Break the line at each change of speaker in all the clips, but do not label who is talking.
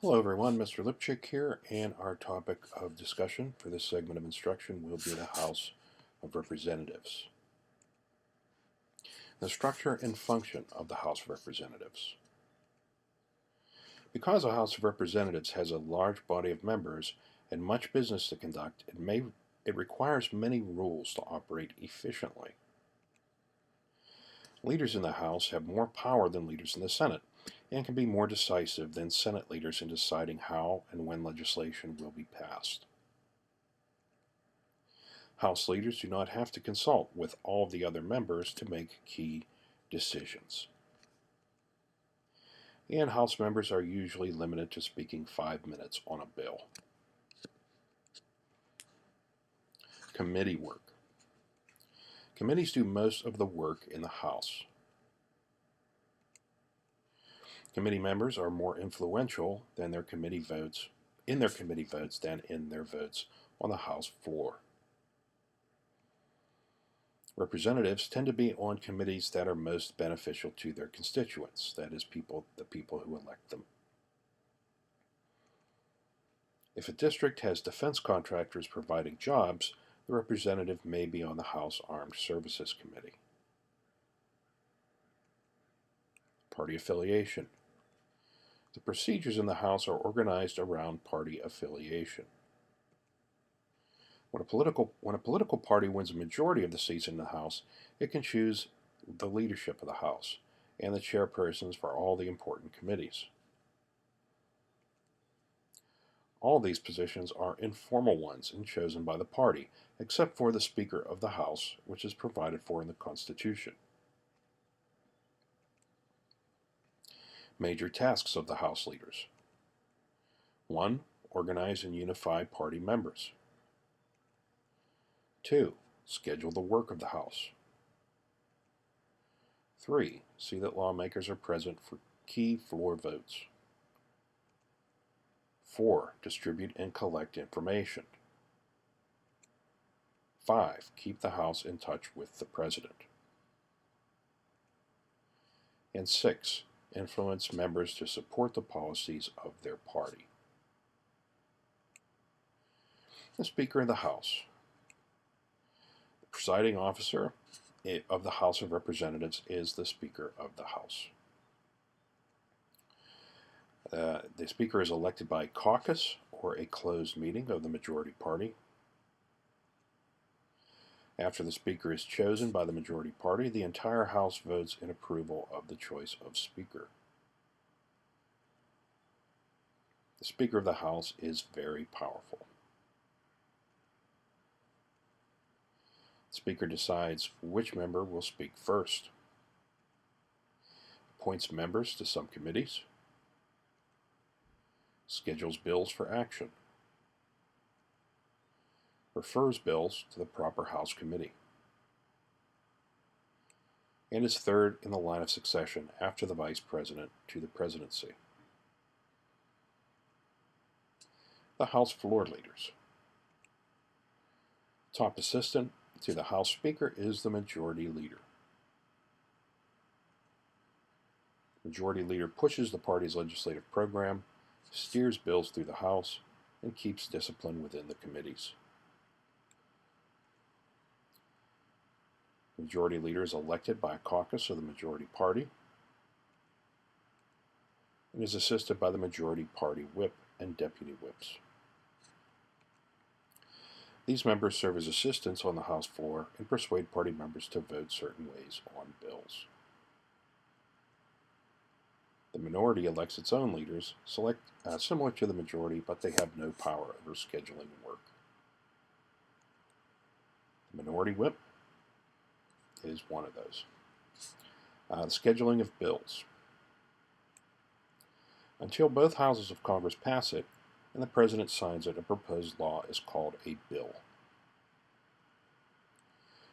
Hello everyone, Mr. Lipchick here, and our topic of discussion for this segment of instruction will be the House of Representatives. The structure and function of the House of Representatives. Because the House of Representatives has a large body of members and much business to conduct, it requires many rules to operate efficiently. Leaders in the House have more power than leaders in the Senate, and can be more decisive than Senate leaders in deciding how and when legislation will be passed. House leaders do not have to consult with all of the other members to make key decisions. And House members are usually limited to speaking 5 minutes on a bill. Committee work. Committees do most of the work in the House. Committee members are more influential than their committee votes than in their votes on the House floor. Representatives tend to be on committees that are most beneficial to their constituents, that is, the people who elect them. If a district has defense contractors providing jobs, the representative may be on the House Armed Services Committee. Party affiliation. The procedures in the House are organized around party affiliation. When a political party wins a majority of the seats in the House, it can choose the leadership of the House and the chairpersons for all the important committees. All these positions are informal ones and chosen by the party, except for the Speaker of the House, which is provided for in the Constitution. Major tasks of the House leaders. 1. Organize and unify party members. 2. Schedule the work of the House. 3. See that lawmakers are present for key floor votes. 4. Distribute and collect information. 5. Keep the House in touch with the President. And 6. Influence members to support the policies of their party. The Speaker of the House. The presiding officer of the House of Representatives is the Speaker of the House. The Speaker is elected by caucus or a closed meeting of the majority party. After the Speaker is chosen by the majority party, the entire House votes in approval of the choice of Speaker. The Speaker of the House is very powerful. The Speaker decides which member will speak first, appoints members to some committees, schedules bills for action, refers bills to the proper House committee, and is third in the line of succession after the Vice President to the presidency. The House floor leaders. Top assistant to the House Speaker is the Majority Leader. Majority Leader pushes the party's legislative program, steers bills through the House, and keeps discipline within the committees. Majority Leader is elected by a caucus of the majority party and is assisted by the majority party whip and deputy whips. These members serve as assistants on the House floor and persuade party members to vote certain ways on bills. The minority elects its own leaders, similar to the majority, but they have no power over scheduling work. The minority whip is one of those. The scheduling of bills. Until both houses of Congress pass it and the President signs it, a proposed law is called a bill.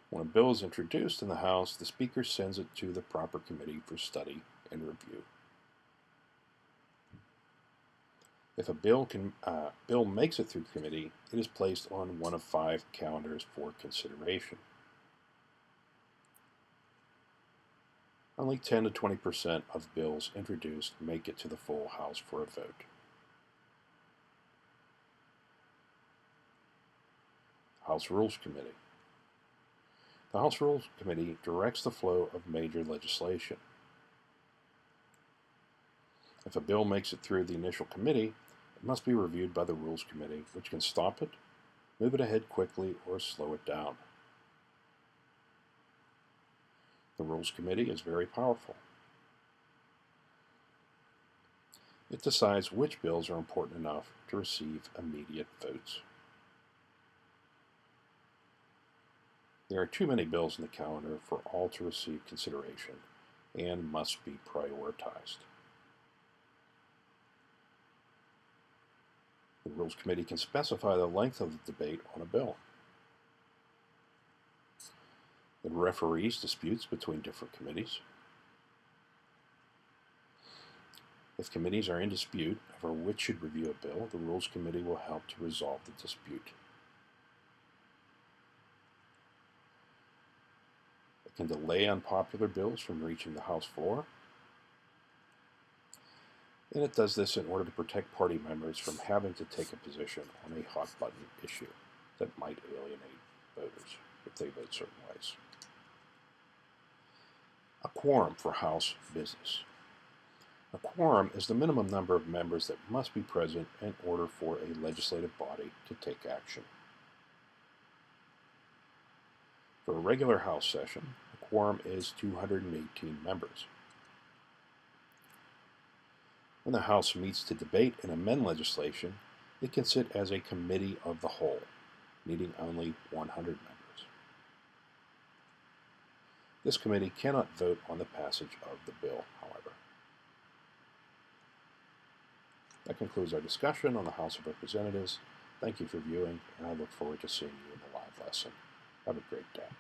When a bill is introduced in the House, the Speaker sends it to the proper committee for study and review. If a bill makes it through committee, it is placed on one of 5 calendars for consideration. Only 10 to 20% of bills introduced make it to the full House for a vote. House Rules Committee. The House Rules Committee directs the flow of major legislation. If a bill makes it through the initial committee, it must be reviewed by the Rules Committee, which can stop it, move it ahead quickly, or slow it down. The Rules Committee is very powerful. It decides which bills are important enough to receive immediate votes. There are too many bills in the calendar for all to receive consideration and must be prioritized. The Rules Committee can specify the length of the debate on a bill. It referees disputes between different committees. If committees are in dispute over which should review a bill, the Rules Committee will help to resolve the dispute. It can delay unpopular bills from reaching the House floor. And it does this in order to protect party members from having to take a position on a hot-button issue that might alienate voters if they vote certain ways. A quorum for House business. A quorum is the minimum number of members that must be present in order for a legislative body to take action. For a regular House session, a quorum is 218 members. When the House meets to debate and amend legislation, it can sit as a committee of the whole, needing only 100 members. This committee cannot vote on the passage of the bill, however. That concludes our discussion on the House of Representatives. Thank you for viewing, and I look forward to seeing you in the live lesson. Have a great day.